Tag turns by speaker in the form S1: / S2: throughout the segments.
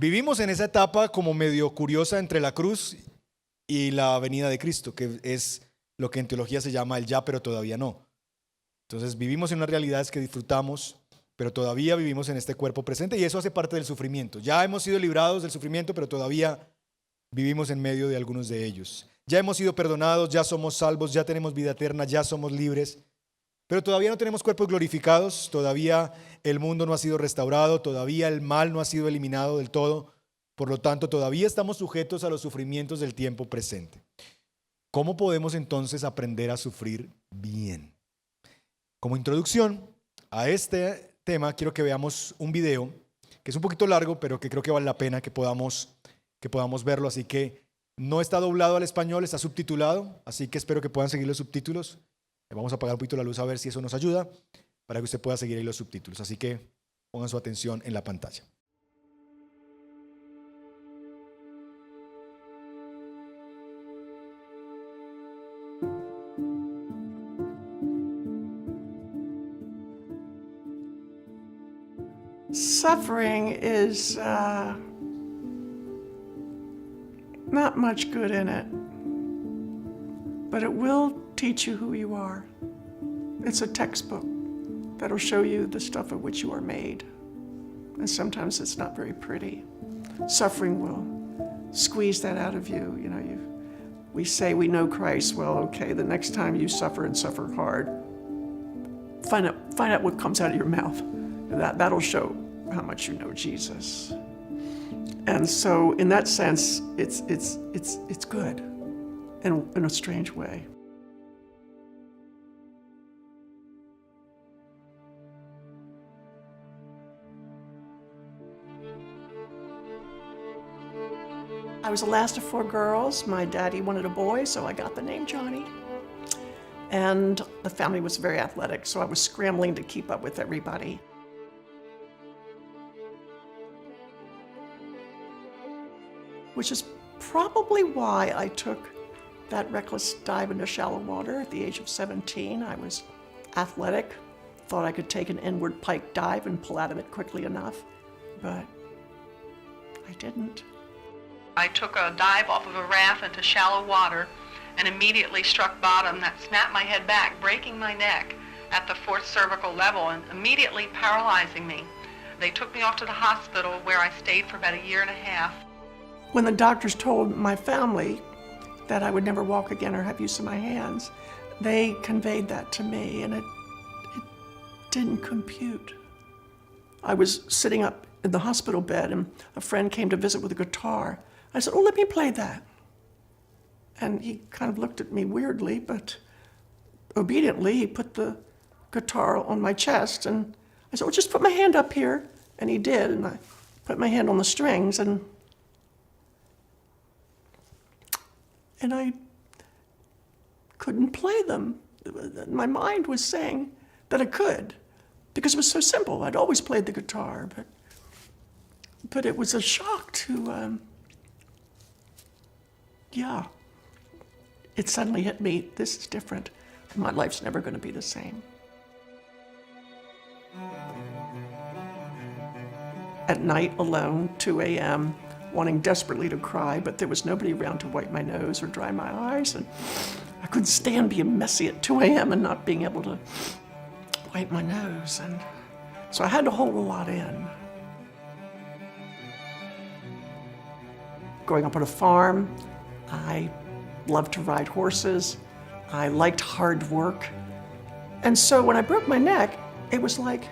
S1: Vivimos en esa etapa como medio curiosa entre la cruz y la venida de Cristo, que es lo que en teología se llama el ya, pero todavía no. Entonces vivimos en unas realidades que disfrutamos, pero todavía vivimos en este cuerpo presente y eso hace parte del sufrimiento. Ya hemos sido librados del sufrimiento, pero todavía vivimos en medio de algunos de ellos. Ya hemos sido perdonados, ya somos salvos, ya tenemos vida eterna, ya somos libres, pero todavía no tenemos cuerpos glorificados, todavía el mundo no ha sido restaurado, todavía el mal no ha sido eliminado del todo, por lo tanto todavía estamos sujetos a los sufrimientos del tiempo presente. ¿Cómo podemos entonces aprender a sufrir bien? Como introducción a este tema, quiero que veamos un video que es un poquito largo, pero que creo que vale la pena que podamos verlo. Así que no está doblado al español, está subtitulado, así que espero que puedan seguir los subtítulos. Vamos a apagar un poquito la luz a ver si eso nos ayuda para que usted pueda seguir ahí los subtítulos. Así que pongan su atención en la pantalla.
S2: Suffering is not much good in it, but it will teach you who you are. It's a textbook that'll show you the stuff of which you are made. And sometimes it's not very pretty. Suffering will squeeze that out of you. You know, we say we know Christ. Well, okay, the next time you suffer and suffer hard, find out what comes out of your mouth. That'll show how much you know Jesus. And so in that sense, it's good in a strange way. I was the last of 4 girls. My daddy wanted a boy, so I got the name Johnny. And the family was very athletic, so I was scrambling to keep up with everybody. Which is probably why I took that reckless dive into shallow water at the age of 17. I was athletic, thought I could take an inward pike dive and pull out of it quickly enough, but I didn't. I took a dive off of a raft into shallow water and immediately struck bottom. That snapped my head back, breaking my neck at the 4th cervical level and immediately paralyzing me. They took me off to the hospital where I stayed for about 1.5 years. When the doctors told my family that I would never walk again or have use of my hands, they conveyed that to me, and it didn't compute. I was sitting up in the hospital bed, and a friend came to visit with a guitar. I said, "Oh, let me play that." And he kind of looked at me weirdly, but obediently, he put the guitar on my chest, and I said, "Well, just put my hand up here." And he did, and I put my hand on the strings, and I couldn't play them. My mind was saying that I could, because it was so simple. I'd always played the guitar, but it was a shock to, it suddenly hit me, this is different. My life's never going to be the same. At night, alone, 2 a.m., wanting desperately to cry, but there was nobody around to wipe my nose or dry my eyes, and I couldn't stand being messy at 2 a.m. and not being able to wipe my nose, and so I had to hold a lot in. Growing up on a farm, I loved to ride horses. I liked hard work. And so when I broke my neck, it was like,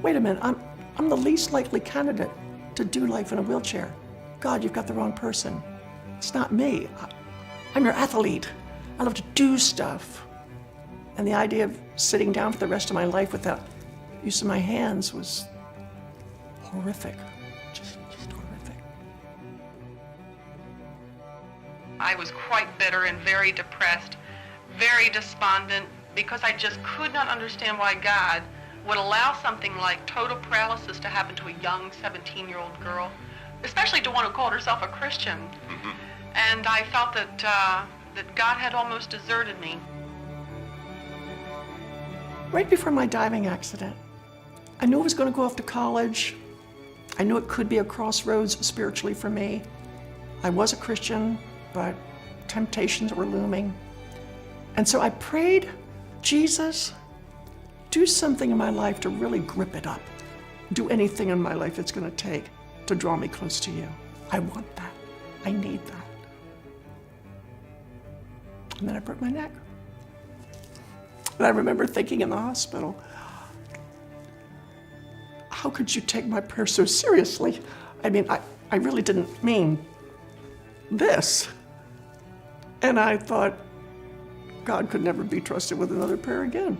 S2: wait a minute, I'm the least likely candidate to do life in a wheelchair. God, you've got the wrong person. It's not me. I'm your athlete. I love to do stuff. And the idea of sitting down for the rest of my life without use of my hands was horrific, just horrific. I was quite bitter and very depressed, very despondent, because I just could not understand why God would allow something like total paralysis to happen to a young 17-year-old girl, especially to one who called herself a Christian. Mm-hmm. And I felt that God had almost deserted me. Right before my diving accident, I knew I was going to go off to college. I knew it could be a crossroads spiritually for me. I was a Christian, but temptations were looming. And so I prayed, Jesus, do something in my life to really grip it up. Do anything in my life it's going to take to draw me close to you. I want that. I need that. And then I broke my neck. And I remember thinking in the hospital, how could you take my prayer so seriously? I mean, I really didn't mean this. And I thought, God could never be trusted with another prayer again.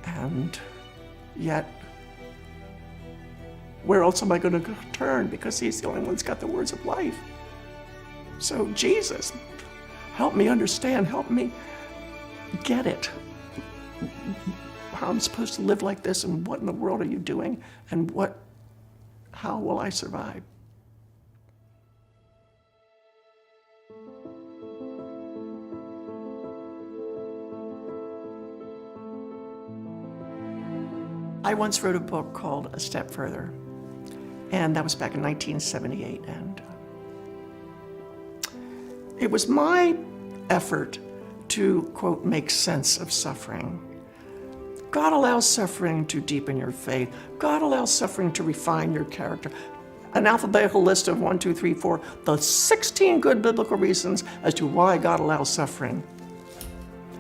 S2: And yet, where else am I going to turn? Because he's the only one that's got the words of life. So Jesus, help me understand, help me get it. How I'm supposed to live like this, and what in the world are you doing, and how will I survive? I once wrote a book called A Step Further, and that was back in 1978, and it was my effort to, quote, make sense of suffering. God allows suffering to deepen your faith. God allows suffering to refine your character. An alphabetical list of 1, 2, 3, 4, the 16 good biblical reasons as to why God allows suffering.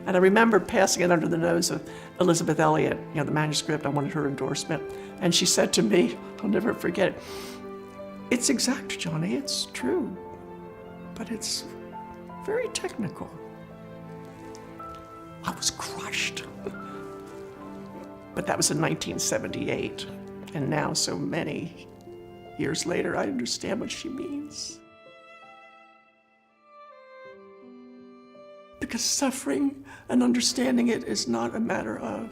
S2: And I remember passing it under the nose of Elizabeth Elliot, the manuscript. I wanted her endorsement. And she said to me, I'll never forget it, "It's exact, Johnny, it's true, but it's very technical." I was crushed. But that was in 1978. And now, so many years later, I understand what she means. Because suffering and understanding it is not a matter of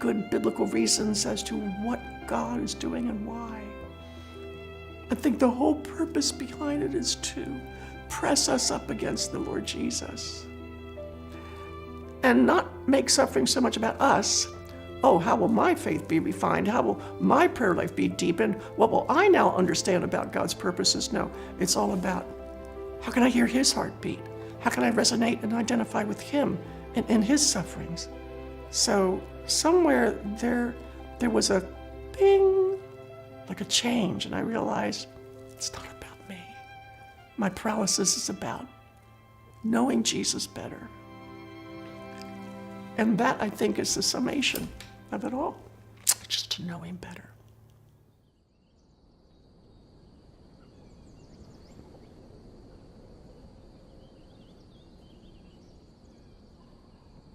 S2: good biblical reasons as to what God is doing and why. I think the whole purpose behind it is to press us up against the Lord Jesus. And not make suffering so much about us. Oh, how will my faith be refined? How will my prayer life be deepened? What will I now understand about God's purposes? No, it's all about how can I hear his heartbeat? How can I resonate and identify with him in his sufferings? So somewhere there was a bing, like a change, and I realized it's not about me. My paralysis is about knowing Jesus better. And that, I think, is the summation of it all, just to know him better.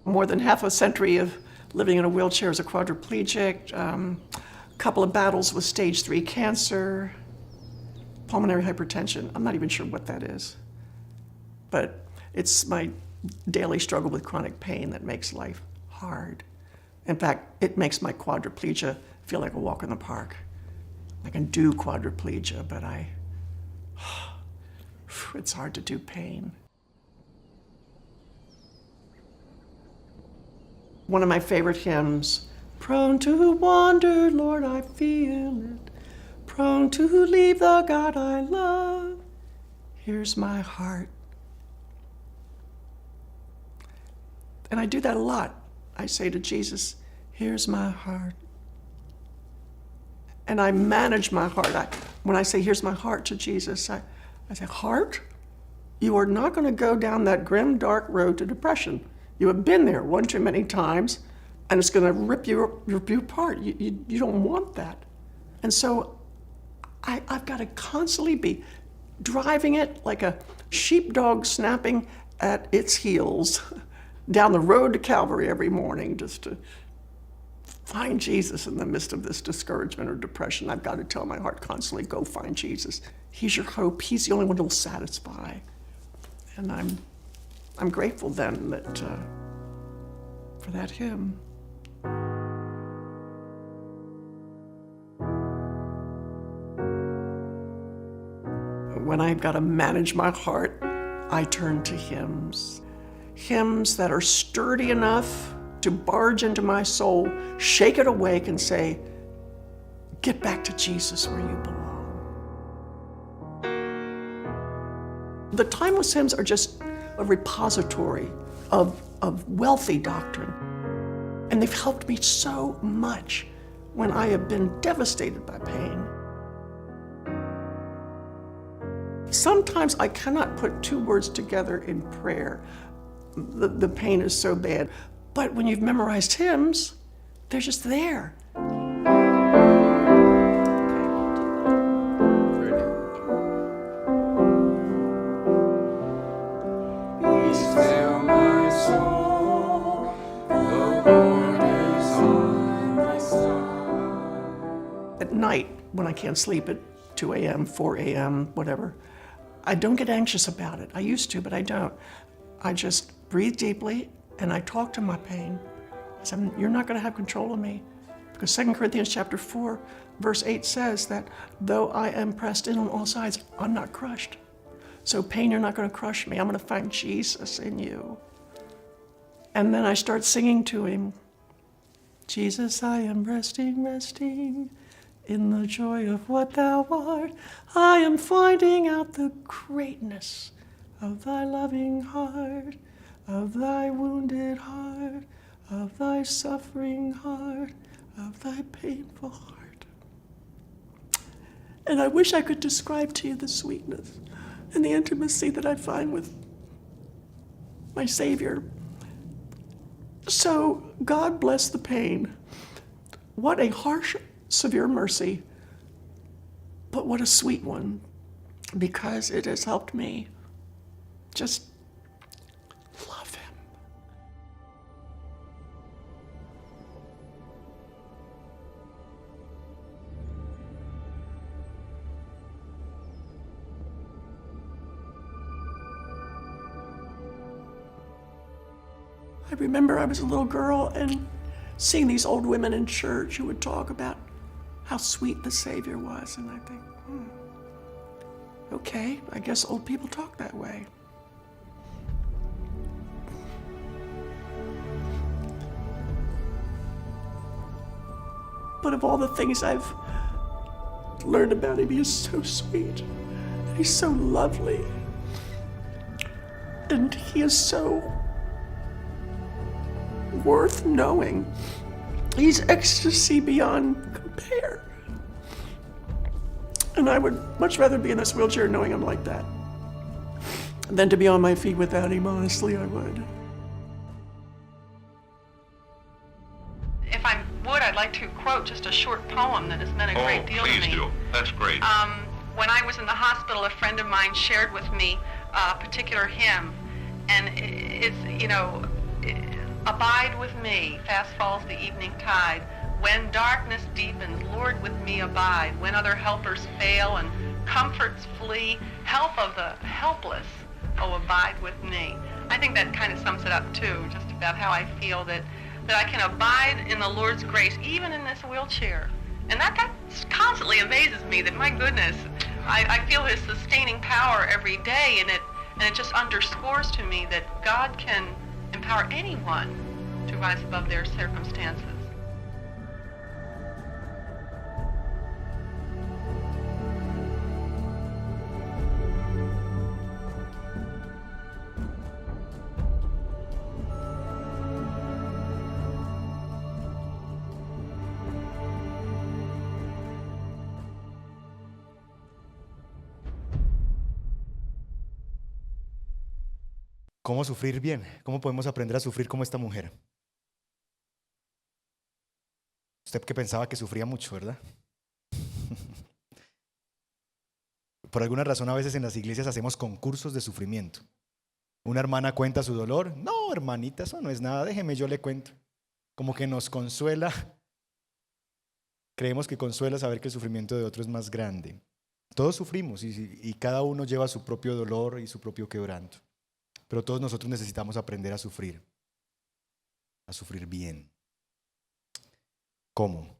S2: More than half a century of living in a wheelchair as a quadriplegic, a couple of battles with stage 3 cancer, pulmonary hypertension. I'm not even sure what that is, but it's my daily struggle with chronic pain that makes life hard. In fact, it makes my quadriplegia feel like a walk in the park. I can do quadriplegia, but it's hard to do pain. One of my favorite hymns, prone to wander, Lord, I feel it. Prone to leave the God I love. Here's my heart. And I do that a lot. I say to Jesus, here's my heart. And I manage my heart. When I say, here's my heart to Jesus, I say, heart, you are not going to go down that grim, dark road to depression. You have been there one too many times, and it's going to rip you apart. You don't want that. And so I've got to constantly be driving it like a sheepdog snapping at its heels down the road to Calvary every morning just to find Jesus in the midst of this discouragement or depression. I've got to tell my heart constantly, go find Jesus. He's your hope. He's the only one who will satisfy. And I'm grateful then that for that hymn. When I've got to manage my heart, I turn to hymns. Hymns that are sturdy enough to barge into my soul, shake it awake, and say, get back to Jesus where you belong. The timeless hymns are just a repository of wealthy doctrine. And they've helped me so much when I have been devastated by pain. Sometimes I cannot put two words together in prayer. The pain is so bad. But when you've memorized hymns, they're just there. At night, when I can't sleep at 2 a.m., 4 a.m., whatever, I don't get anxious about it. I used to, but I don't. I just breathe deeply and I talk to my pain. I say, you're not going to have control of me. Because 2 Corinthians chapter 4, verse 8 says that though I am pressed in on all sides, I'm not crushed. So pain, you're not going to crush me. I'm going to find Jesus in you. And then I start singing to him, Jesus, I am resting, resting in the joy of what thou art. I am finding out the greatness of thy loving heart, of thy wounded heart, of thy suffering heart, of thy painful heart. And I wish I could describe to you the sweetness and the intimacy that I find with my Savior. So God bless the pain. What a harsh, severe mercy, but what a sweet one, because it has helped me just love him. I remember I was a little girl and seeing these old women in church who would talk about how sweet the Savior was, and I think, okay, I guess old people talk that way. But of all the things I've learned about him, he is so sweet, and he's so lovely, and he is so worth knowing. He's ecstasy beyond compare. And I would much rather be in this wheelchair knowing I'm like that than to be on my feet without him. Honestly, I would.
S3: If I would, I'd like to quote just a short poem that has meant a great deal to me.
S4: Please do. That's great.
S3: When I was in the hospital, a friend of mine shared with me a particular hymn, and it's, abide with me, fast falls the evening tide. When darkness deepens, Lord, with me abide. When other helpers fail and comforts flee, help of the helpless, oh, abide with me. I think that kind of sums it up, too, just about how I feel that I can abide in the Lord's grace, even in this wheelchair. And that constantly amazes me, that, my goodness, I feel his sustaining power every day, and it just underscores to me that God can empower anyone to rise above their circumstances.
S1: ¿Cómo sufrir bien? ¿Cómo podemos aprender a sufrir como esta mujer? Usted que pensaba que sufría mucho, ¿verdad? Por alguna razón a veces en las iglesias hacemos concursos de sufrimiento. Una hermana cuenta su dolor. No, hermanita, eso no es nada, déjeme, yo le cuento. Como que nos consuela. Creemos que consuela saber que el sufrimiento de otro es más grande. Todos sufrimos y cada uno lleva su propio dolor y su propio quebranto. Pero todos nosotros necesitamos aprender a sufrir bien. ¿Cómo?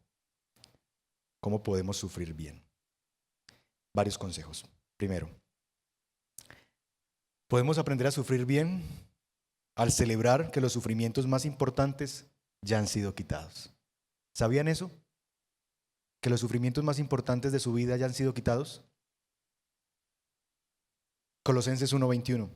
S1: ¿Cómo podemos sufrir bien? Varios consejos. Primero, podemos aprender a sufrir bien al celebrar que los sufrimientos más importantes ya han sido quitados. ¿Sabían eso? ¿Que los sufrimientos más importantes de su vida ya han sido quitados? Colosenses 1:21.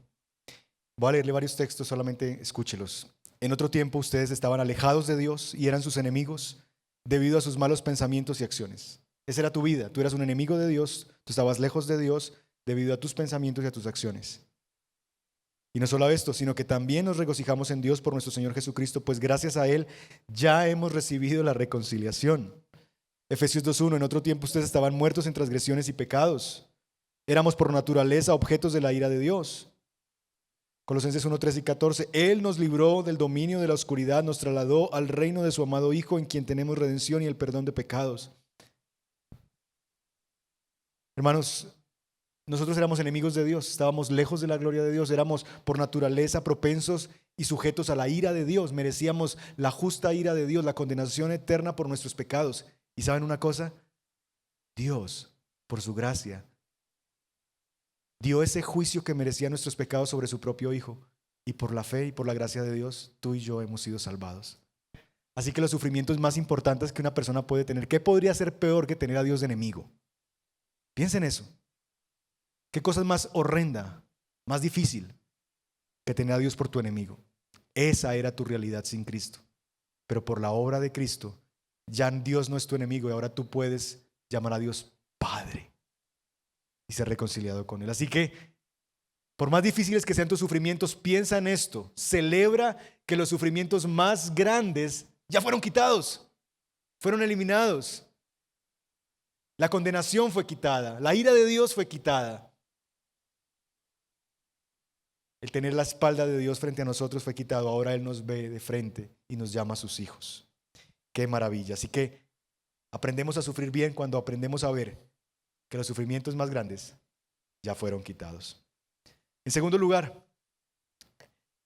S1: Voy a leerle varios textos, solamente escúchelos. En otro tiempo ustedes estaban alejados de Dios y eran sus enemigos debido a sus malos pensamientos y acciones. Esa era tu vida, tú eras un enemigo de Dios, tú estabas lejos de Dios debido a tus pensamientos y a tus acciones. Y no solo esto, sino que también nos regocijamos en Dios por nuestro Señor Jesucristo, pues gracias a Él ya hemos recibido la reconciliación. Efesios 2:1, en otro tiempo ustedes estaban muertos en transgresiones y pecados. Éramos por naturaleza objetos de la ira de Dios. Colosenses 1:13 y 14, Él nos libró del dominio de la oscuridad, nos trasladó al reino de su amado Hijo, en quien tenemos redención y el perdón de pecados. Hermanos, nosotros éramos enemigos de Dios, estábamos lejos de la gloria de Dios, éramos por naturaleza propensos y sujetos a la ira de Dios, merecíamos la justa ira de Dios, la condenación eterna por nuestros pecados. ¿Y saben una cosa? Dios, por su gracia, dio ese juicio que merecía nuestros pecados sobre su propio Hijo, y por la fe y por la gracia de Dios, tú y yo hemos sido salvados. Así que los sufrimientos más importantes que una persona puede tener, ¿qué podría ser peor que tener a Dios de enemigo? Piensen eso. ¿Qué cosa es más horrenda, más difícil que tener a Dios por tu enemigo? Esa era tu realidad sin Cristo. Pero por la obra de Cristo, ya Dios no es tu enemigo y ahora tú puedes llamar a Dios Padre y ser reconciliado con Él. Así que, por más difíciles que sean tus sufrimientos, piensa en esto. Celebra que los sufrimientos más grandes ya fueron quitados, fueron eliminados. La condenación fue quitada, la ira de Dios fue quitada. El tener la espalda de Dios frente a nosotros fue quitado. Ahora Él nos ve de frente y nos llama a sus hijos. ¡Qué maravilla! Así que aprendemos a sufrir bien cuando aprendemos a ver que los sufrimientos más grandes ya fueron quitados. En segundo lugar,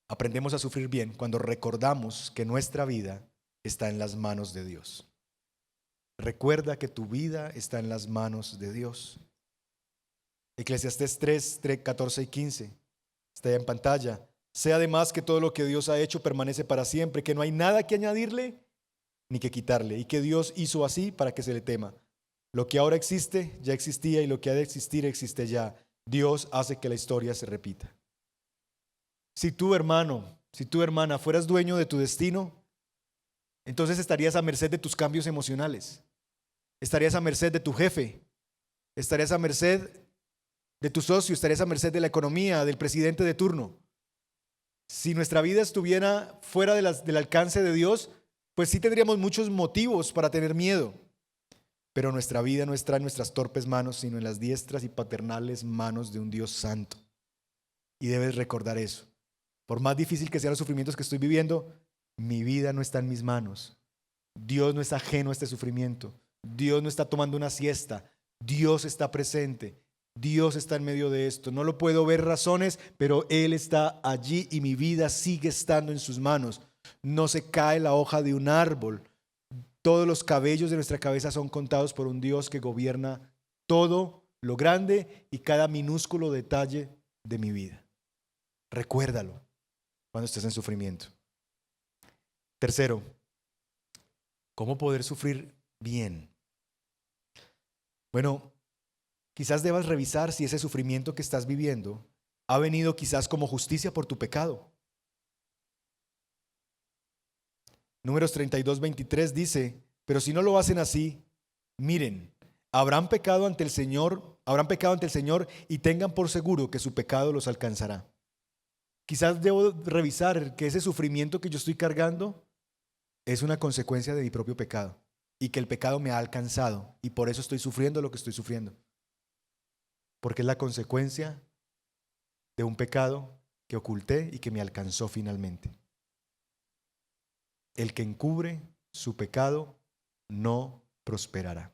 S1: aprendemos a sufrir bien cuando recordamos que nuestra vida está en las manos de Dios. Recuerda que tu vida está en las manos de Dios. Eclesiastés 3, 14 y 15. Está ya en pantalla. Sé además que todo lo que Dios ha hecho permanece para siempre, que no hay nada que añadirle ni que quitarle, y que Dios hizo así para que se le tema. Lo que ahora existe ya existía, y lo que ha de existir existe ya. Dios hace que la historia se repita. Si tú, hermano, si tú, hermana, fueras dueño de tu destino, entonces estarías a merced de tus cambios emocionales. Estarías a merced de tu jefe. Estarías a merced de tu socio, estarías a merced de la economía, del presidente de turno. Si nuestra vida estuviera fuera del alcance de Dios, pues sí tendríamos muchos motivos para tener miedo. Pero nuestra vida no está en nuestras torpes manos, sino en las diestras y paternales manos de un Dios santo. Y debes recordar eso. Por más difícil que sean los sufrimientos que estoy viviendo, mi vida no está en mis manos. Dios no es ajeno a este sufrimiento. Dios no está tomando una siesta. Dios está presente. Dios está en medio de esto. No lo puedo ver razones, pero Él está allí y mi vida sigue estando en sus manos. No se cae la hoja de un árbol. Todos los cabellos de nuestra cabeza son contados por un Dios que gobierna todo lo grande y cada minúsculo detalle de mi vida. Recuérdalo cuando estés en sufrimiento. Tercero, ¿cómo poder sufrir bien? Bueno, quizás debas revisar si ese sufrimiento que estás viviendo ha venido quizás como justicia por tu pecado. Números 32:23 dice, pero si no lo hacen así, miren, habrán pecado ante el Señor y tengan por seguro que su pecado los alcanzará. Quizás debo revisar que ese sufrimiento que yo estoy cargando es una consecuencia de mi propio pecado y que el pecado me ha alcanzado y por eso estoy sufriendo lo que estoy sufriendo. Porque es la consecuencia de un pecado que oculté y que me alcanzó finalmente. El que encubre su pecado no prosperará.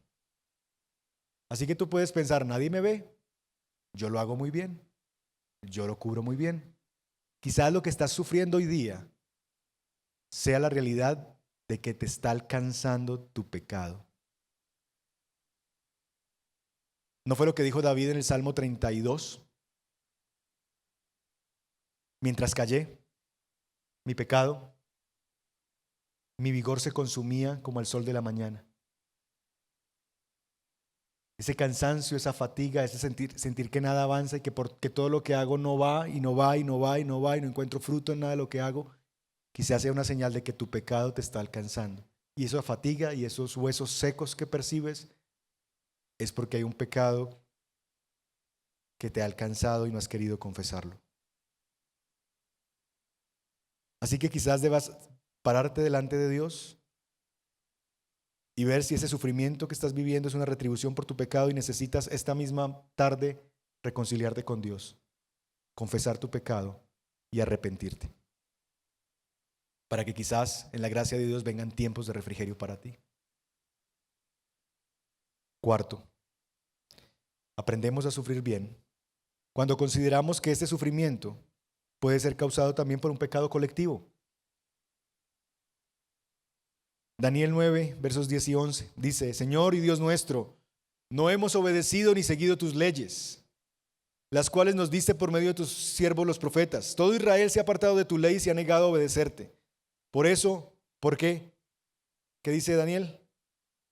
S1: Así que tú puedes pensar, nadie me ve, yo lo hago muy bien, yo lo cubro muy bien. Quizás lo que estás sufriendo hoy día sea la realidad de que te está alcanzando tu pecado. ¿No fue lo que dijo David en el Salmo 32? Mientras callé mi pecado, mi vigor se consumía como el sol de la mañana. Ese cansancio, esa fatiga, ese sentir que nada avanza y que todo lo que hago no va y no va y no va y no va y no encuentro fruto en nada de lo que hago, quizás sea una señal de que tu pecado te está alcanzando. Y esa fatiga y esos huesos secos que percibes es porque hay un pecado que te ha alcanzado y no has querido confesarlo. Así que quizás debas pararte delante de Dios y ver si ese sufrimiento que estás viviendo es una retribución por tu pecado y necesitas esta misma tarde reconciliarte con Dios, confesar tu pecado y arrepentirte, para que quizás en la gracia de Dios vengan tiempos de refrigerio para ti. Cuarto, aprendemos a sufrir bien cuando consideramos que este sufrimiento puede ser causado también por un pecado colectivo. Daniel 9, versos 10 y 11 dice: Señor y Dios nuestro, no hemos obedecido ni seguido tus leyes, las cuales nos diste por medio de tus siervos los profetas. Todo Israel se ha apartado de tu ley y se ha negado a obedecerte. Por eso, ¿por qué? ¿Qué dice Daniel?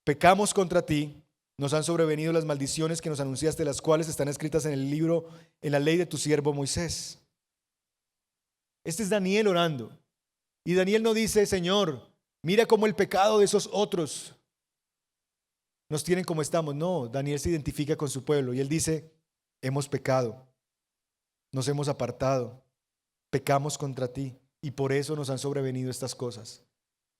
S1: Pecamos contra ti, nos han sobrevenido las maldiciones que nos anunciaste, las cuales están escritas en el libro, en la ley de tu siervo Moisés. Este es Daniel orando. Y Daniel no dice: Señor, mira cómo el pecado de esos otros nos tienen como estamos. No, Daniel se identifica con su pueblo y él dice: hemos pecado, nos hemos apartado, pecamos contra ti y por eso nos han sobrevenido estas cosas.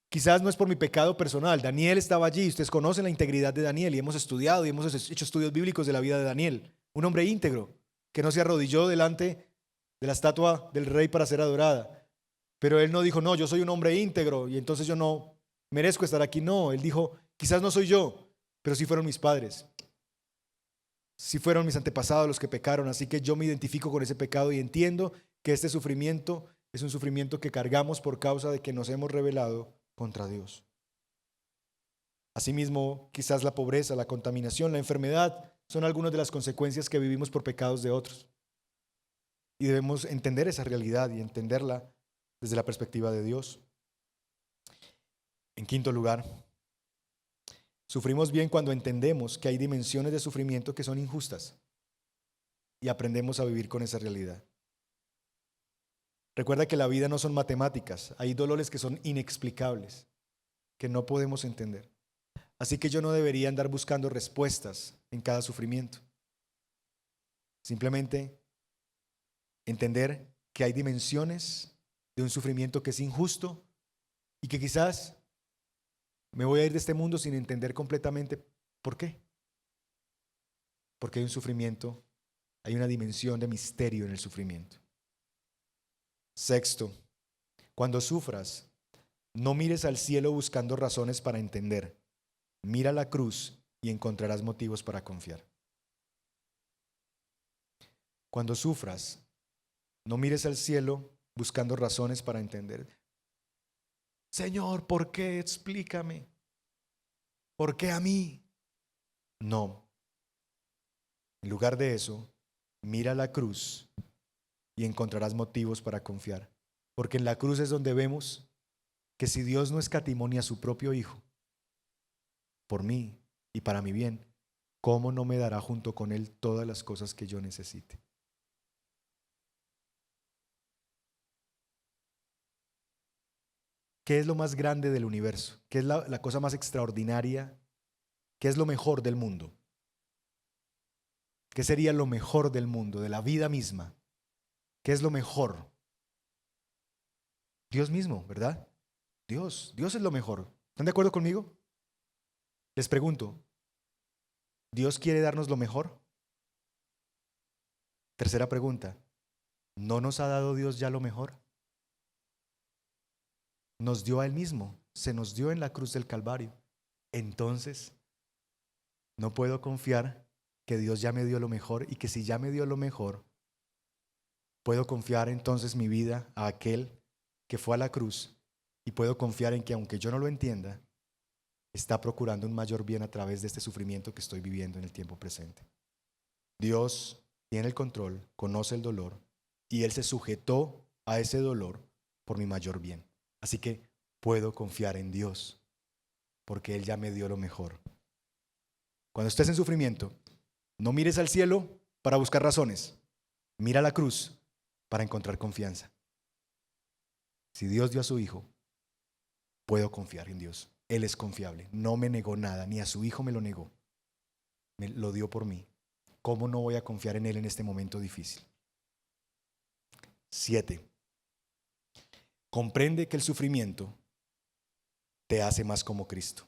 S1: Quizás no es por mi pecado personal. Daniel estaba allí, ustedes conocen la integridad de Daniel y hemos estudiado y hemos hecho estudios bíblicos de la vida de Daniel. Un hombre íntegro que no se arrodilló delante de la estatua del rey para ser adorada. Pero él no dijo: no, yo soy un hombre íntegro y entonces yo no merezco estar aquí. No, él dijo: quizás no soy yo, pero sí fueron mis padres. Sí fueron mis antepasados los que pecaron, así que yo me identifico con ese pecado y entiendo que este sufrimiento es un sufrimiento que cargamos por causa de que nos hemos rebelado contra Dios. Asimismo, quizás la pobreza, la contaminación, la enfermedad son algunas de las consecuencias que vivimos por pecados de otros. Y debemos entender esa realidad y entenderla desde la perspectiva de Dios. En quinto lugar, sufrimos bien cuando entendemos que hay dimensiones de sufrimiento que son injustas y aprendemos a vivir con esa realidad. Recuerda que la vida no son matemáticas, hay dolores que son inexplicables, que no podemos entender. Así que yo no debería andar buscando respuestas en cada sufrimiento. Simplemente entender que hay dimensiones de un sufrimiento que es injusto y que quizás me voy a ir de este mundo sin entender completamente por qué. Porque hay un sufrimiento, hay una dimensión de misterio en el sufrimiento. Sexto, cuando sufras, no mires al cielo buscando razones para entender. Mira la cruz y encontrarás motivos para confiar. Cuando sufras, no mires al cielo buscando razones para entender. Señor, ¿por qué? Explícame. ¿Por qué a mí? No. En lugar de eso, mira la cruz y encontrarás motivos para confiar. Porque en la cruz es donde vemos que si Dios no escatimó ni a su propio Hijo, por mí y para mi bien, ¿cómo no me dará junto con Él todas las cosas que yo necesite? ¿Qué es lo más grande del universo? ¿Qué es la cosa más extraordinaria? ¿Qué es lo mejor del mundo? ¿Qué sería lo mejor del mundo, de la vida misma? ¿Qué es lo mejor? Dios mismo, ¿verdad? Dios es lo mejor. ¿Están de acuerdo conmigo? Les pregunto, ¿Dios quiere darnos lo mejor? Tercera pregunta, ¿no nos ha dado Dios ya lo mejor? Nos dio a Él mismo, se nos dio en la cruz del Calvario. Entonces, no puedo confiar que Dios ya me dio lo mejor y que si ya me dio lo mejor, puedo confiar entonces mi vida a aquel que fue a la cruz y puedo confiar en que aunque yo no lo entienda, está procurando un mayor bien a través de este sufrimiento que estoy viviendo en el tiempo presente. Dios tiene el control, conoce el dolor y Él se sujetó a ese dolor por mi mayor bien. Así que puedo confiar en Dios, porque Él ya me dio lo mejor. Cuando estés en sufrimiento, no mires al cielo para buscar razones. Mira la cruz para encontrar confianza. Si Dios dio a su Hijo, puedo confiar en Dios. Él es confiable. No me negó nada, ni a su Hijo me lo negó. Me lo dio por mí. ¿Cómo no voy a confiar en Él en este momento difícil? 7. Comprende que el sufrimiento te hace más como Cristo.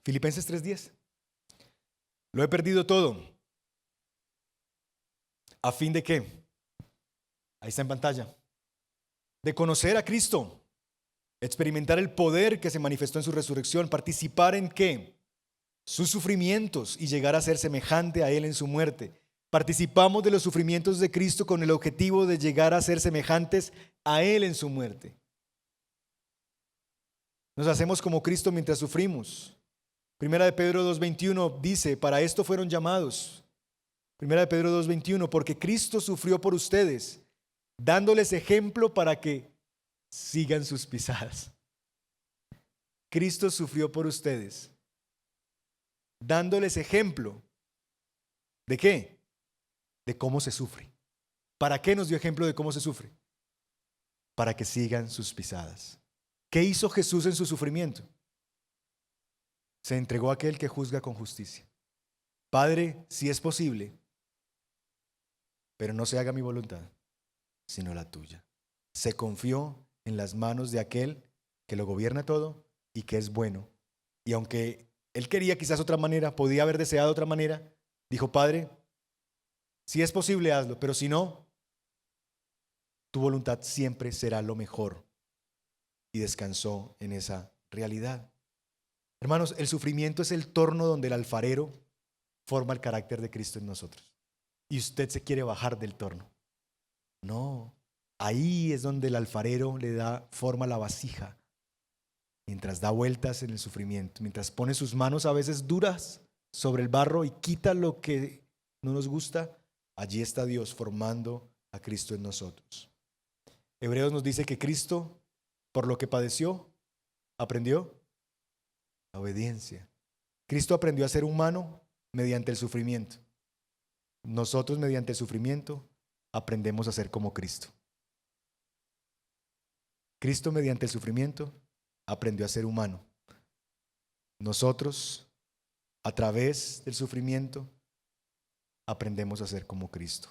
S1: Filipenses 3:10. Lo he perdido todo. ¿A fin de qué? Ahí está en pantalla. De conocer a Cristo, experimentar el poder que se manifestó en su resurrección, participar en ¿qué? Sus sufrimientos y llegar a ser semejante a Él en su muerte. Participamos de los sufrimientos de Cristo con el objetivo de llegar a ser semejantes a Él en su muerte. Nos hacemos como Cristo mientras sufrimos. Primera de Pedro 2:21 dice, para esto fueron llamados. Primera de Pedro 2:21, porque Cristo sufrió por ustedes, dándoles ejemplo para que sigan sus pisadas. Cristo sufrió por ustedes, dándoles ejemplo. ¿De qué? De cómo se sufre. ¿Para qué nos dio ejemplo de cómo se sufre? Para que sigan sus pisadas. ¿Qué hizo Jesús en su sufrimiento? Se entregó a aquel que juzga con justicia. Padre, si es posible, pero no se haga mi voluntad, sino la tuya. Se confió en las manos de aquel que lo gobierna todo y que es bueno. Y aunque él quería quizás otra manera, podía haber deseado otra manera, dijo, Padre, si es posible, hazlo, pero si no, tu voluntad siempre será lo mejor. Y descansó en esa realidad. Hermanos, el sufrimiento es el torno donde el alfarero forma el carácter de Cristo en nosotros. Y usted se quiere bajar del torno. No, ahí es donde el alfarero le da forma a la vasija. Mientras da vueltas en el sufrimiento, mientras pone sus manos a veces duras sobre el barro y quita lo que no nos gusta, allí está Dios formando a Cristo en nosotros. Hebreos nos dice que Cristo, por lo que padeció, aprendió la obediencia. Cristo aprendió a ser humano mediante el sufrimiento. Nosotros mediante el sufrimiento aprendemos a ser como Cristo. Cristo mediante el sufrimiento aprendió a ser humano. Nosotros a través del sufrimiento aprendemos a ser como Cristo.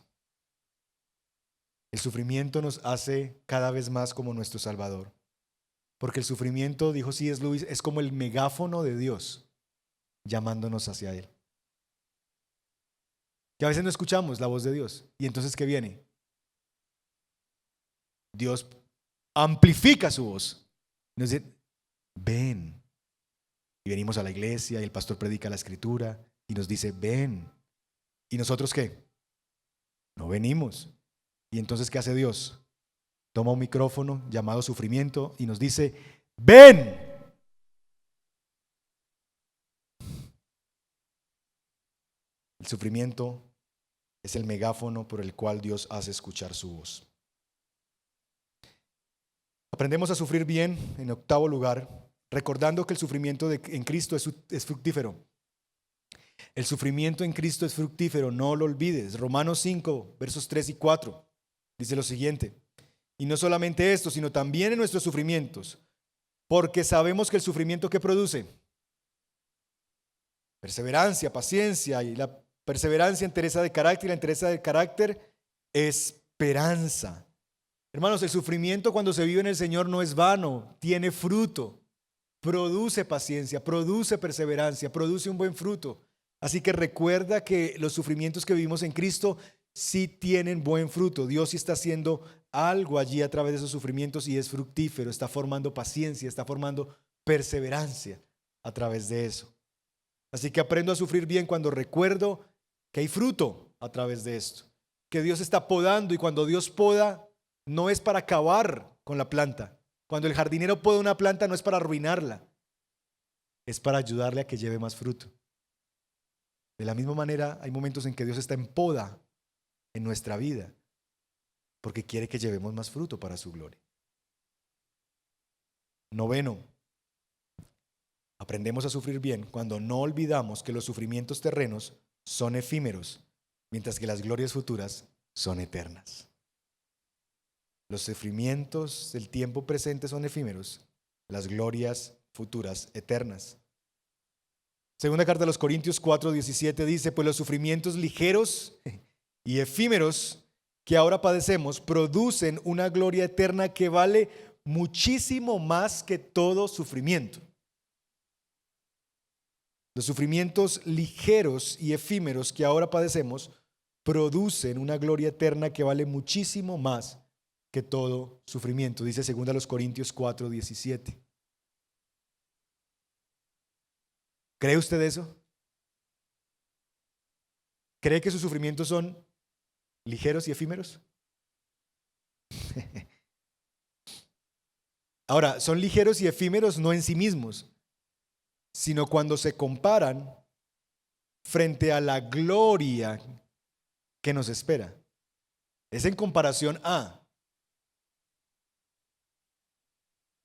S1: El sufrimiento nos hace cada vez más como nuestro Salvador. Porque el sufrimiento, dijo C.S. Lewis, es como el megáfono de Dios llamándonos hacia Él. Que a veces no escuchamos la voz de Dios. Y entonces, ¿qué viene? Dios amplifica su voz. Nos dice, ven. Y venimos a la iglesia y el pastor predica la escritura y nos dice, ven. ¿Y nosotros qué? No venimos. ¿Y entonces qué hace Dios? Toma un micrófono llamado sufrimiento y nos dice, ven. El sufrimiento es el megáfono por el cual Dios hace escuchar su voz. Aprendemos a sufrir bien, en 8º lugar, recordando que el sufrimiento en Cristo es fructífero. El sufrimiento en Cristo es fructífero, no lo olvides. Romanos 5, versos 3 y 4, dice lo siguiente. Y no solamente esto, sino también en nuestros sufrimientos, porque sabemos que el sufrimiento que produce perseverancia, paciencia, y la perseverancia, entereza de carácter, y la entereza de carácter, esperanza. Hermanos, el sufrimiento cuando se vive en el Señor no es vano, tiene fruto, produce paciencia, produce perseverancia, produce un buen fruto. Así que recuerda que los sufrimientos que vivimos en Cristo sí tienen buen fruto. Dios sí está haciendo algo allí a través de esos sufrimientos y es fructífero, está formando paciencia, está formando perseverancia a través de eso. Así que aprendo a sufrir bien cuando recuerdo que hay fruto a través de esto, que Dios está podando, y cuando Dios poda no es para acabar con la planta. Cuando el jardinero poda una planta no es para arruinarla, es para ayudarle a que lleve más fruto. De la misma manera hay momentos en que Dios está en poda en nuestra vida porque quiere que llevemos más fruto para su gloria. 9. Aprendemos a sufrir bien cuando no olvidamos que los sufrimientos terrenos son efímeros, mientras que las glorias futuras son eternas. Los sufrimientos del tiempo presente son efímeros, las glorias futuras eternas. Segunda carta a los Corintios 4:17 dice, pues los sufrimientos ligeros y efímeros que ahora padecemos producen una gloria eterna que vale muchísimo más que todo sufrimiento. Los sufrimientos ligeros y efímeros que ahora padecemos producen una gloria eterna que vale muchísimo más que todo sufrimiento, dice 2 Corintios 4:17. ¿Cree usted eso? ¿Cree que sus sufrimientos son ligeros y efímeros? Ahora, son ligeros y efímeros no en sí mismos, sino cuando se comparan frente a la gloria que nos espera. Es en comparación a,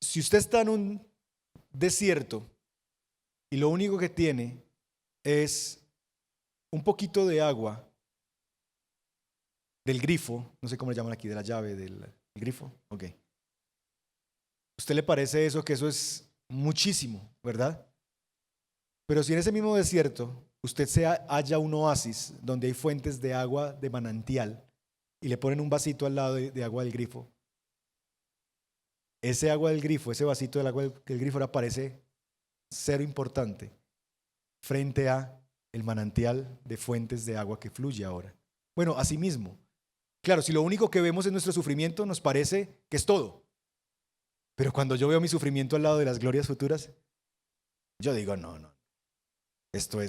S1: si usted está en un desierto y lo único que tiene es un poquito de agua del grifo, no sé cómo le llaman aquí, de la llave del grifo, ok. ¿Usted le parece eso que eso es muchísimo, verdad? Pero si en ese mismo desierto usted halla un oasis donde hay fuentes de agua de manantial y le ponen un vasito al lado de agua del grifo, ese agua del grifo, ese vasito del agua del grifo ahora parece cero importante frente a el manantial de fuentes de agua que fluye ahora. Bueno, así mismo. Claro, si lo único que vemos es nuestro sufrimiento, nos parece que es todo. Pero cuando yo veo mi sufrimiento al lado de las glorias futuras, yo digo, no, esto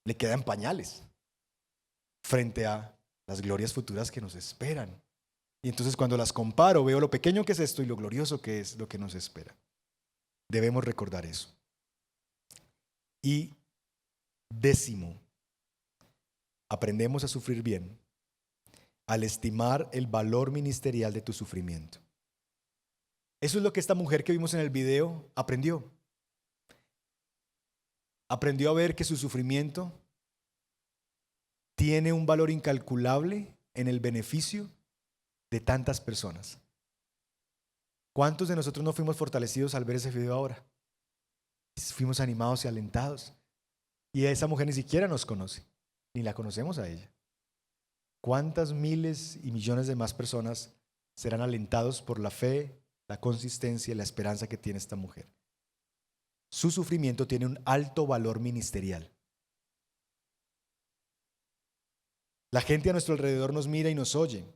S1: le quedan pañales frente a las glorias futuras que nos esperan. Y entonces cuando las comparo, veo lo pequeño que es esto y lo glorioso que es lo que nos espera. Debemos recordar eso. Y 10, aprendemos a sufrir bien al estimar el valor ministerial de tu sufrimiento. Eso es lo que esta mujer que vimos en el video aprendió. Aprendió a ver que su sufrimiento tiene un valor incalculable en el beneficio de tantas personas. ¿Cuántos de nosotros no fuimos fortalecidos al ver ese video ahora? Fuimos animados y alentados. Y esa mujer ni siquiera nos conoce, ni la conocemos a ella. ¿Cuántas miles y millones de más personas serán alentados por la fe, la consistencia y la esperanza que tiene esta mujer? Su sufrimiento tiene un alto valor ministerial. La gente a nuestro alrededor nos mira y nos oye.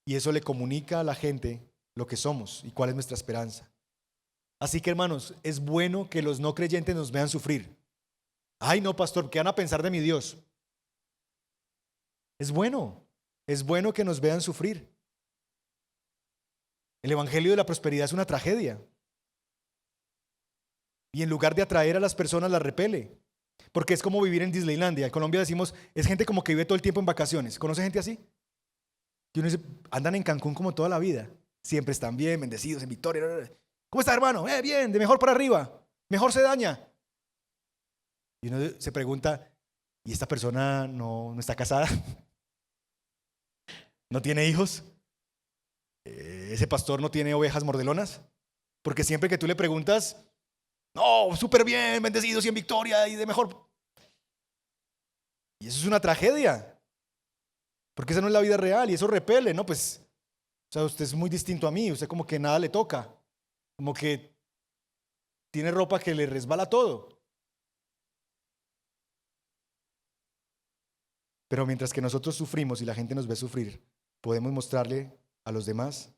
S1: Y eso le comunica a la gente lo que somos y cuál es nuestra esperanza. Así que, hermanos, es bueno que los no creyentes nos vean sufrir. Ay, no, pastor, ¿qué van a pensar de mi Dios? Es bueno que nos vean sufrir. El evangelio de la prosperidad es una tragedia. Y en lugar de atraer a las personas, las repele. Porque es como vivir en Disneylandia. En Colombia decimos, es gente como que vive todo el tiempo en vacaciones. ¿Conoce gente así? Y uno dice, andan en Cancún como toda la vida. Siempre están bien, bendecidos, en victoria. ¿Cómo está, hermano? Bien, de mejor para arriba. Mejor se daña. Y uno se pregunta, ¿y esta persona no está casada? ¿No tiene hijos? ¿Ese pastor no tiene ovejas mordelonas? Porque siempre que tú le preguntas, no, súper bien, bendecidos y en victoria y de mejor. Y eso es una tragedia. Porque esa no es la vida real y eso repele, ¿no? Pues, o sea, usted es muy distinto a mí, usted como que nada le toca. Como que tiene ropa que le resbala todo. Pero mientras que nosotros sufrimos y la gente nos ve sufrir, podemos mostrarle a los demás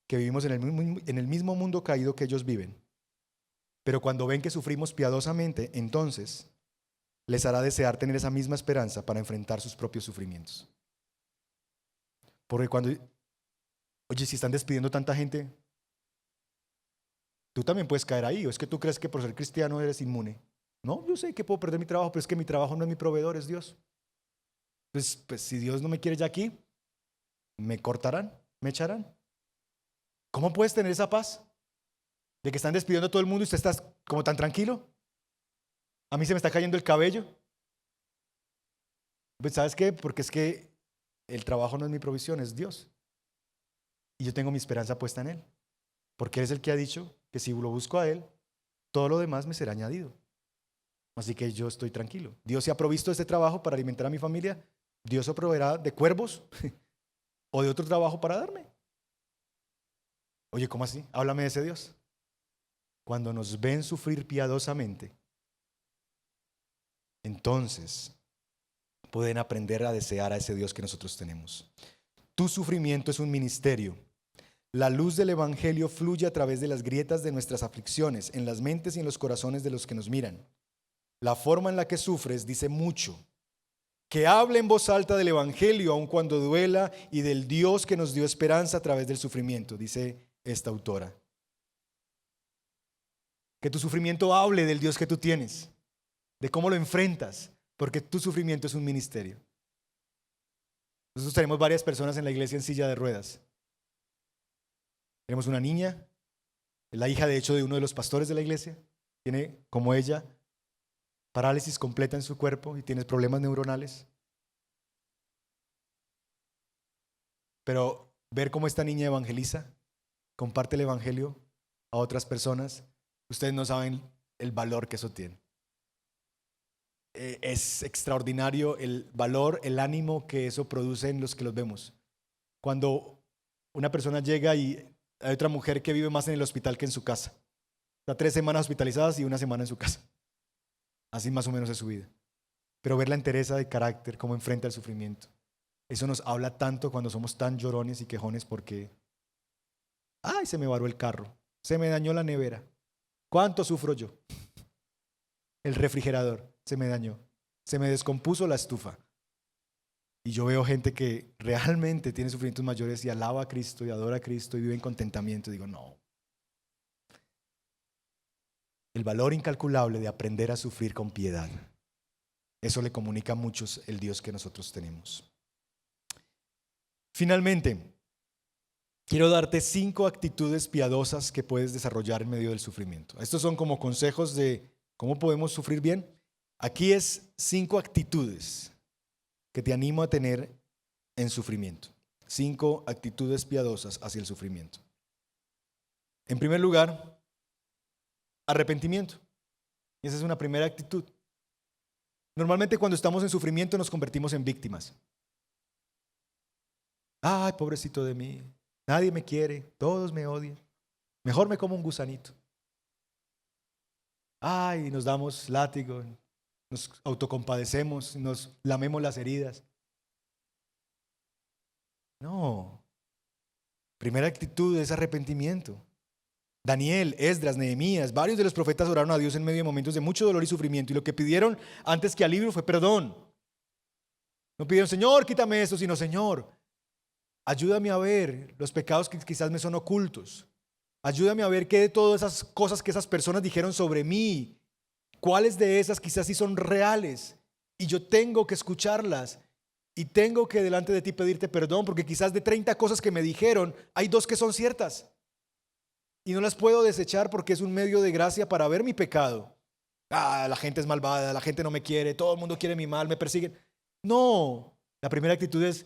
S1: que vivimos en el mismo mundo caído que ellos viven. Pero cuando ven que sufrimos piadosamente, entonces les hará desear tener esa misma esperanza para enfrentar sus propios sufrimientos. Porque oye, si están despidiendo tanta gente, tú también puedes caer ahí. ¿O es que tú crees que por ser cristiano eres inmune? No, yo sé que puedo perder mi trabajo, pero es que mi trabajo no es mi proveedor, es Dios. Entonces, pues si Dios no me quiere ya aquí, ¿Me cortarán? ¿Me echarán? ¿Cómo puedes tener esa paz? De que están despidiendo a todo el mundo y usted está como tan tranquilo. A mí se me está cayendo el cabello. Pues, ¿sabes qué? Porque es que el trabajo no es mi provisión, es Dios. Y yo tengo mi esperanza puesta en Él. Porque Él es el que ha dicho que si lo busco a Él, todo lo demás me será añadido. Así que yo estoy tranquilo. Dios se ha provisto este trabajo para alimentar a mi familia. Dios se proveerá de cuervos o de otro trabajo para darme. Oye, ¿cómo así? Háblame de ese Dios. Cuando nos ven sufrir piadosamente, entonces pueden aprender a desear a ese Dios que nosotros tenemos. Tu sufrimiento es un ministerio. La luz del Evangelio fluye a través de las grietas de nuestras aflicciones, en las mentes y en los corazones de los que nos miran. La forma en la que sufres dice mucho. Que hable en voz alta del Evangelio, aun cuando duela, y del Dios que nos dio esperanza a través del sufrimiento, dice esta autora. Que tu sufrimiento hable del Dios que tú tienes, de cómo lo enfrentas, porque tu sufrimiento es un ministerio. Nosotros tenemos varias personas en la iglesia en silla de ruedas. Tenemos una niña, la hija de hecho de uno de los pastores de la iglesia, tiene como ella parálisis completa en su cuerpo y tiene problemas neuronales. Pero ver cómo esta niña evangeliza, comparte el evangelio a otras personas, ustedes no saben el valor que eso tiene. Es extraordinario el valor, el ánimo que eso produce en los que los vemos. Cuando una persona llega y hay otra mujer que vive más en el hospital que en su casa. Está 3 semanas hospitalizadas y 1 semana en su casa. Así más o menos es su vida. Pero ver la entereza de carácter, cómo enfrenta el sufrimiento. Eso nos habla tanto cuando somos tan llorones y quejones porque, ay, se me varó el carro, se me dañó la nevera. ¿Cuánto sufro yo? El refrigerador se me dañó, se me descompuso la estufa. Y yo veo gente que realmente tiene sufrimientos mayores y alaba a Cristo y adora a Cristo y vive en contentamiento. Y digo, no. El valor incalculable de aprender a sufrir con piedad. Eso le comunica a muchos el Dios que nosotros tenemos. Finalmente, quiero darte 5 actitudes piadosas que puedes desarrollar en medio del sufrimiento. Estos son como consejos de cómo podemos sufrir bien. Aquí es 5 actitudes que te animo a tener en sufrimiento. 5 actitudes piadosas hacia el sufrimiento. En primer lugar, arrepentimiento. Esa es una primera actitud. Normalmente cuando estamos en sufrimiento nos convertimos en víctimas. Ay, pobrecito de mí, nadie me quiere, todos me odian. Mejor me como un gusanito. Ay, nos damos látigo, nos autocompadecemos, nos lamemos las heridas. No. Primera actitud es arrepentimiento. Daniel, Esdras, Nehemías, varios de los profetas oraron a Dios en medio de momentos de mucho dolor y sufrimiento y lo que pidieron antes que alivio fue perdón. No pidieron, Señor, quítame esto, sino, Señor, ayúdame a ver los pecados que quizás me son ocultos. Ayúdame a ver qué de todas esas cosas que esas personas dijeron sobre mí, cuáles de esas quizás sí son reales y yo tengo que escucharlas y tengo que delante de ti pedirte perdón porque quizás de 30 cosas que me dijeron hay 2 que son ciertas. Y no las puedo desechar porque es un medio de gracia para ver mi pecado. Ah, la gente es malvada, la gente no me quiere, todo el mundo quiere mi mal, me persiguen. No, la primera actitud es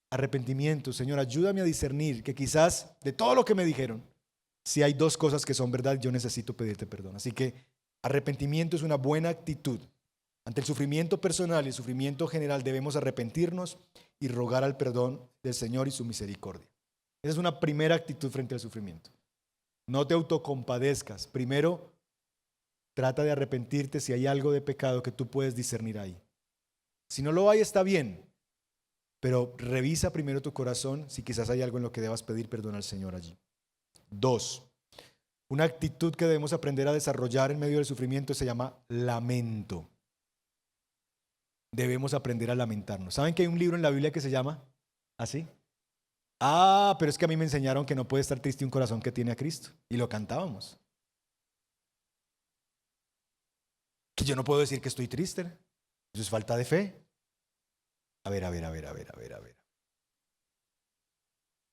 S1: arrepentimiento. Señor, ayúdame a discernir que quizás de todo lo que me dijeron, si hay 2 cosas que son verdad, yo necesito pedirte perdón. Así que arrepentimiento es una buena actitud. Ante el sufrimiento personal y el sufrimiento general debemos arrepentirnos y rogar al perdón del Señor y su misericordia. Esa es una primera actitud frente al sufrimiento. No te autocompadezcas. Primero, trata de arrepentirte si hay algo de pecado que tú puedes discernir ahí. Si no lo hay, está bien. Pero revisa primero tu corazón si quizás hay algo en lo que debas pedir perdón al Señor allí. 2. Una actitud que debemos aprender a desarrollar en medio del sufrimiento se llama lamento. Debemos aprender a lamentarnos. ¿Saben que hay un libro en la Biblia que se llama así? Ah, pero es que a mí me enseñaron que no puede estar triste un corazón que tiene a Cristo. Y lo cantábamos. Que yo no puedo decir que estoy triste. Eso es falta de fe. A ver.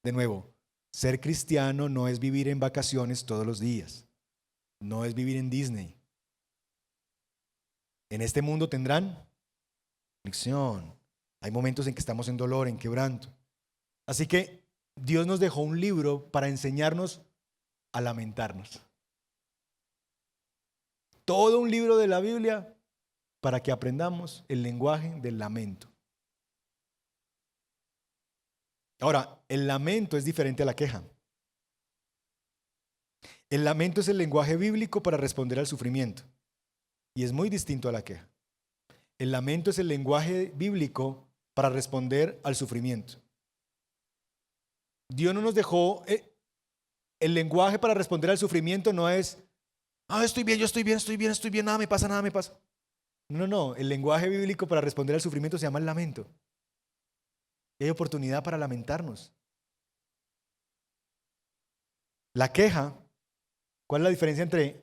S1: De nuevo, ser cristiano no es vivir en vacaciones todos los días. No es vivir en Disney. En este mundo tendrán aflicción. Hay momentos en que estamos en dolor, en quebranto. Así que Dios nos dejó un libro para enseñarnos a lamentarnos. Todo un libro de la Biblia para que aprendamos el lenguaje del lamento. Ahora, el lamento es diferente a la queja. El lamento es el lenguaje bíblico para responder al sufrimiento y es muy distinto a la queja. El lamento es el lenguaje bíblico para responder al sufrimiento. Dios no nos dejó, el lenguaje para responder al sufrimiento no es, estoy bien, yo estoy bien, nada me pasa. No, el lenguaje bíblico para responder al sufrimiento se llama el lamento. Y hay oportunidad para lamentarnos. La queja, ¿cuál es la diferencia entre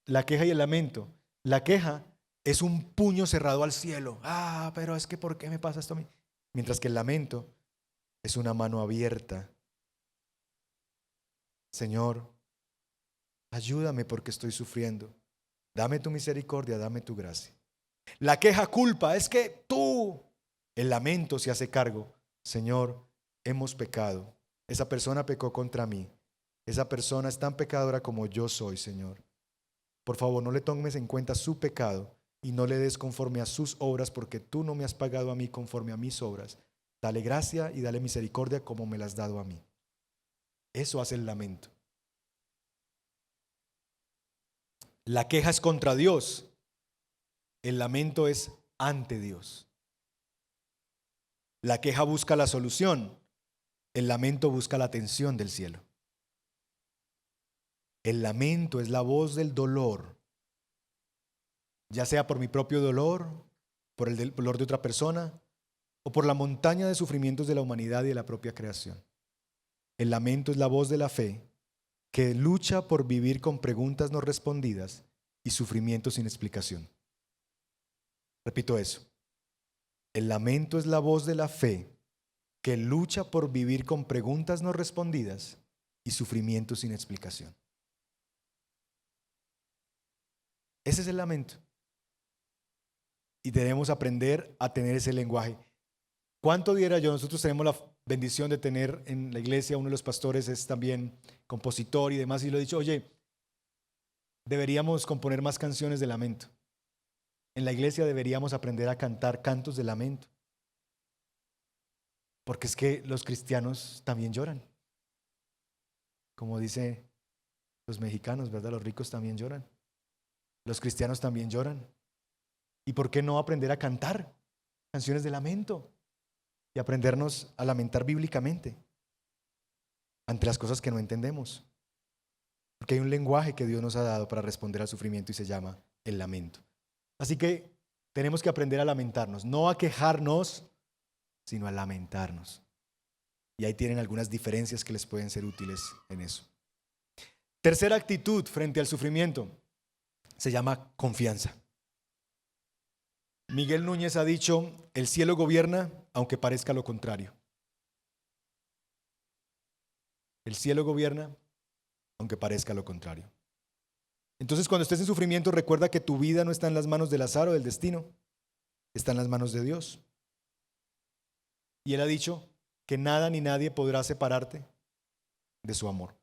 S1: la queja y el lamento? La queja es un puño cerrado al cielo. Pero es que ¿por qué me pasa esto a mí? Mientras que el lamento es una mano abierta. Señor, ayúdame porque estoy sufriendo. Dame tu misericordia, dame tu gracia. La queja culpa, es que tú. El lamento se hace cargo. Señor, hemos pecado. Esa persona pecó contra mí. Esa persona es tan pecadora como yo soy, Señor. Por favor, no le tomes en cuenta su pecado y no le des conforme a sus obras, porque tú no me has pagado a mí conforme a mis obras. Dale gracia y dale misericordia como me las has dado a mí. Eso hace el lamento. La queja es contra Dios. El lamento es ante Dios. La queja busca la solución. El lamento busca la atención del cielo. El lamento es la voz del dolor, ya sea por mi propio dolor, por el dolor de otra persona, o por la montaña de sufrimientos de la humanidad y de la propia creación. El lamento es la voz de la fe que lucha por vivir con preguntas no respondidas y sufrimientos sin explicación. Repito eso. El lamento es la voz de la fe que lucha por vivir con preguntas no respondidas y sufrimientos sin explicación. Ese es el lamento. Y debemos aprender a tener ese lenguaje. ¿Cuánto diera yo? Nosotros tenemos la bendición de tener en la iglesia, uno de los pastores es también compositor y demás, y le he dicho, oye, deberíamos componer más canciones de lamento. En la iglesia deberíamos aprender a cantar cantos de lamento. Porque es que los cristianos también lloran. Como dicen los mexicanos, ¿verdad? Los ricos también lloran. Los cristianos también lloran. ¿Y por qué no aprender a cantar canciones de lamento? Y aprendernos a lamentar bíblicamente ante las cosas que no entendemos. Porque hay un lenguaje que Dios nos ha dado para responder al sufrimiento y se llama el lamento. Así que tenemos que aprender a lamentarnos, no a quejarnos, sino a lamentarnos. Y ahí tienen algunas diferencias que les pueden ser útiles en eso. Tercera actitud frente al sufrimiento se llama confianza. Miguel Núñez ha dicho, el cielo gobierna aunque parezca lo contrario. El cielo gobierna aunque parezca lo contrario. Entonces, cuando estés en sufrimiento, recuerda que tu vida no está en las manos del azar o del destino, está en las manos de Dios. Y Él ha dicho que nada ni nadie podrá separarte de su amor.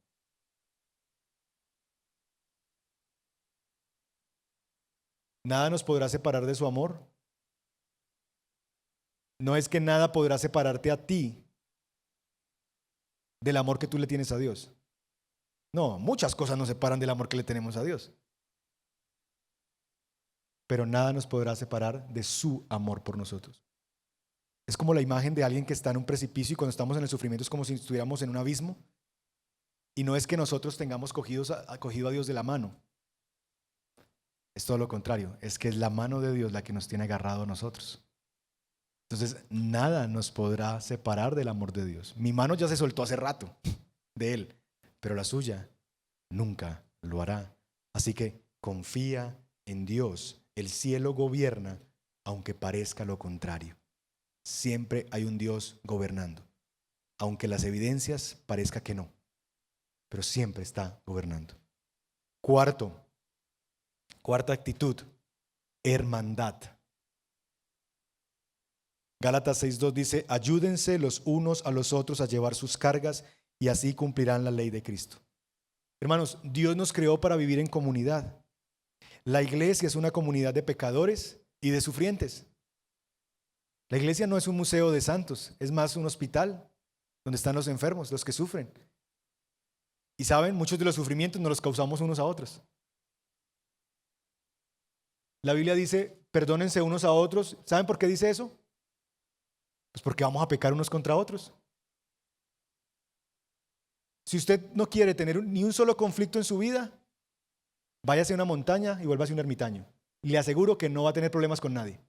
S1: Nada nos podrá separar de su amor. No es que nada podrá separarte a ti del amor que tú le tienes a Dios. No, muchas cosas nos separan del amor que le tenemos a Dios. Pero nada nos podrá separar de su amor por nosotros. Es como la imagen de alguien que está en un precipicio y cuando estamos en el sufrimiento es como si estuviéramos en un abismo. Y no es que nosotros tengamos cogido a Dios de la mano. Es todo lo contrario, es que es la mano de Dios la que nos tiene agarrado a nosotros. Entonces, nada nos podrá separar del amor de Dios. Mi mano ya se soltó hace rato de Él, pero la suya nunca lo hará. Así que confía en Dios. El cielo gobierna, aunque parezca lo contrario. Siempre hay un Dios gobernando. aunque las evidencias parezca que no, pero siempre está gobernando. Cuarta actitud, hermandad. Gálatas 6:2 dice, ayúdense los unos a los otros a llevar sus cargas y así cumplirán la ley de Cristo. Hermanos, Dios nos creó para vivir en comunidad. La iglesia es una comunidad de pecadores y de sufrientes. La iglesia no es un museo de santos, es más un hospital donde están los enfermos, los que sufren. Y saben, muchos de los sufrimientos nos los causamos unos a otros. La Biblia dice, perdónense unos a otros. ¿Saben por qué dice eso? Pues porque vamos a pecar unos contra otros. Si usted no quiere tener ni un solo conflicto en su vida, váyase a una montaña y vuélvase un ermitaño. Le aseguro que no va a tener problemas con nadie.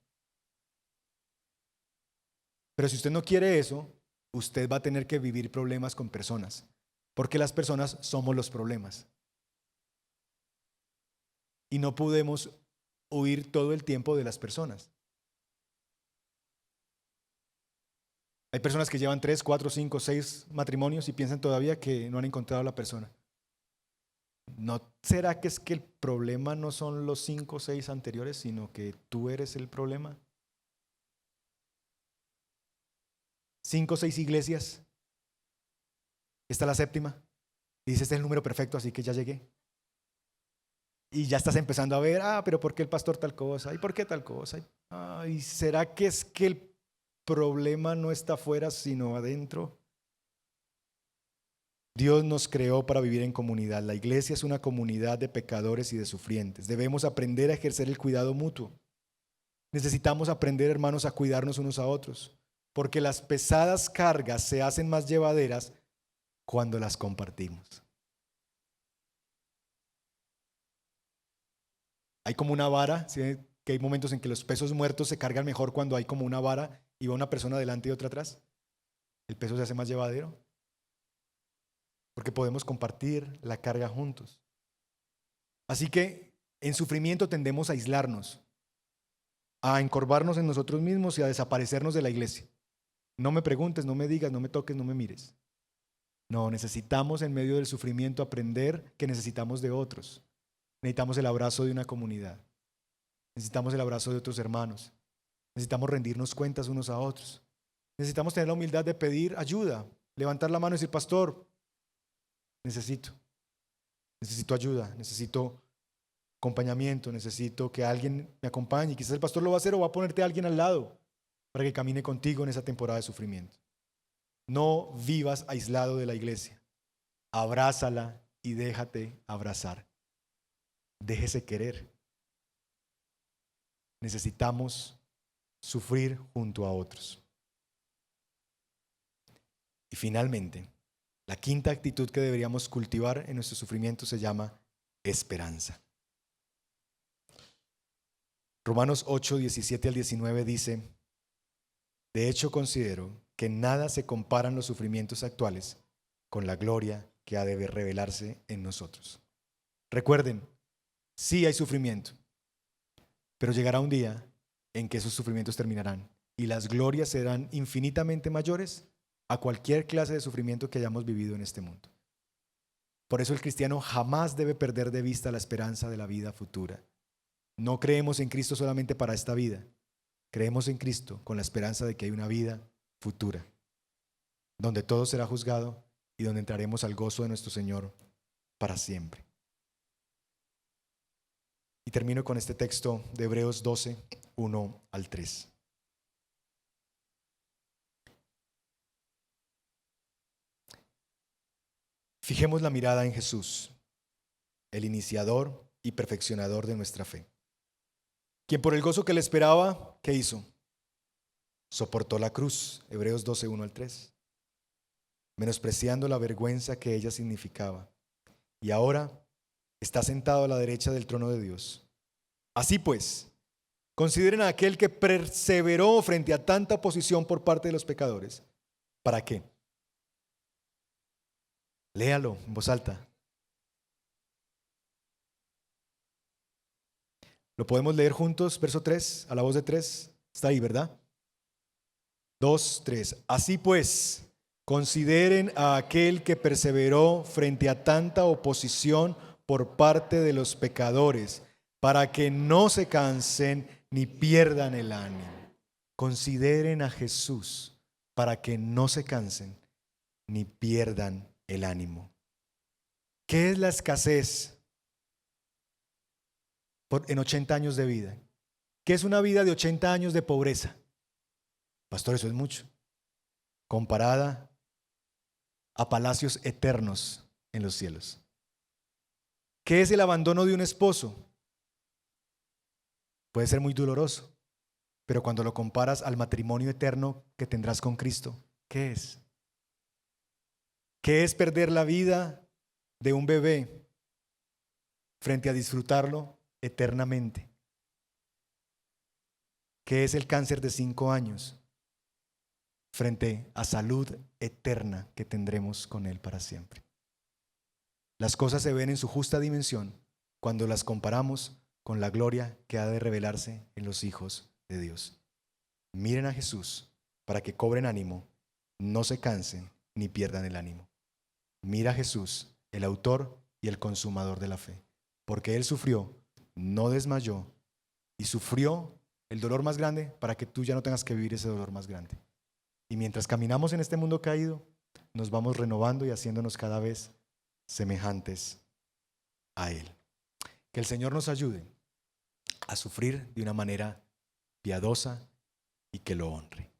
S1: Pero si usted no quiere eso, usted va a tener que vivir problemas con personas, porque las personas somos los problemas. Y no podemos huir todo el tiempo de las personas. Hay personas que llevan 3, 4, 5, 6 matrimonios y piensan todavía que no han encontrado a la persona. ¿No será que es que el problema no son los 5 o 6 anteriores, sino que tú eres el problema? 5 o 6 iglesias. Esta es la séptima. Y dice, este es el número perfecto, así que ya llegué. Y ya estás empezando a ver, pero ¿por qué el pastor tal cosa? ¿Y por qué tal cosa? ¿Y será que es que el problema no está afuera, sino adentro? Dios nos creó para vivir en comunidad. La iglesia es una comunidad de pecadores y de sufrientes. Debemos aprender a ejercer el cuidado mutuo. Necesitamos aprender, hermanos, a cuidarnos unos a otros, porque las pesadas cargas se hacen más llevaderas cuando las compartimos. Hay como una vara, ¿sí? Que hay momentos en que los pesos muertos se cargan mejor cuando hay como una vara y va una persona adelante y otra atrás. El peso se hace más llevadero, porque podemos compartir la carga juntos. Así que en sufrimiento tendemos a aislarnos, a encorvarnos en nosotros mismos y a desaparecernos de la iglesia. No me preguntes, no me digas, no me toques, no me mires. No, necesitamos en medio del sufrimiento aprender que necesitamos de otros. Necesitamos el abrazo de una comunidad. Necesitamos el abrazo de otros hermanos. Necesitamos rendirnos cuentas unos a otros. Necesitamos tener la humildad de pedir ayuda, levantar la mano y decir, pastor, necesito ayuda, necesito acompañamiento, necesito que alguien me acompañe. Quizás el pastor lo va a hacer o va a ponerte a alguien al lado para que camine contigo en esa temporada de sufrimiento. No vivas aislado de la iglesia. Abrázala y déjate abrazar. Déjese querer. Necesitamos sufrir junto a otros. Y finalmente, la quinta actitud que deberíamos cultivar en nuestro sufrimiento se llama esperanza. Romanos 8, 17 al 19 dice, de hecho considero que nada se comparan los sufrimientos actuales con la gloria que ha de revelarse en nosotros. Recuerden, sí hay sufrimiento, pero llegará un día en que esos sufrimientos terminarán y las glorias serán infinitamente mayores a cualquier clase de sufrimiento que hayamos vivido en este mundo. Por eso el cristiano jamás debe perder de vista la esperanza de la vida futura. No creemos en Cristo solamente para esta vida, creemos en Cristo con la esperanza de que hay una vida futura, donde todo será juzgado y donde entraremos al gozo de nuestro Señor para siempre. Y termino con este texto de Hebreos 12, 1 al 3. Fijemos la mirada en Jesús, el iniciador y perfeccionador de nuestra fe, quien por el gozo que le esperaba, ¿qué hizo? Soportó la cruz, Hebreos 12, 1 al 3, menospreciando la vergüenza que ella significaba, y ahora está sentado a la derecha del trono de Dios. Así pues, consideren a aquel que perseveró frente a tanta oposición por parte de los pecadores. ¿Para qué? Léalo en voz alta. ¿Lo podemos leer juntos? Verso 3, a la voz de 3. Está ahí, ¿verdad? 2, 3. Así pues, Consideren a aquel que perseveró frente a tanta oposición por parte de los pecadores, para que no se cansen ni pierdan el ánimo. Consideren a Jesús para que no se cansen ni pierdan el ánimo. ¿Qué es la escasez en 80 años de vida? ¿Qué es una vida de 80 años de pobreza? Pastor, eso es mucho, comparada a palacios eternos en los cielos. ¿Qué es el abandono de un esposo? Puede ser muy doloroso, pero cuando lo comparas al matrimonio eterno que tendrás con Cristo, ¿qué es? ¿Qué es perder la vida de un bebé frente a disfrutarlo eternamente? ¿Qué es el cáncer de 5 años frente a salud eterna que tendremos con Él para siempre? Las cosas se ven en su justa dimensión cuando las comparamos con la gloria que ha de revelarse en los hijos de Dios. Miren a Jesús para que cobren ánimo, no se cansen ni pierdan el ánimo. Mira a Jesús, el autor y el consumador de la fe, porque Él sufrió, no desmayó y sufrió el dolor más grande para que tú ya no tengas que vivir ese dolor más grande. Y mientras caminamos en este mundo caído, nos vamos renovando y haciéndonos cada vez semejantes a Él. Que el Señor nos ayude a sufrir de una manera piadosa y que lo honre.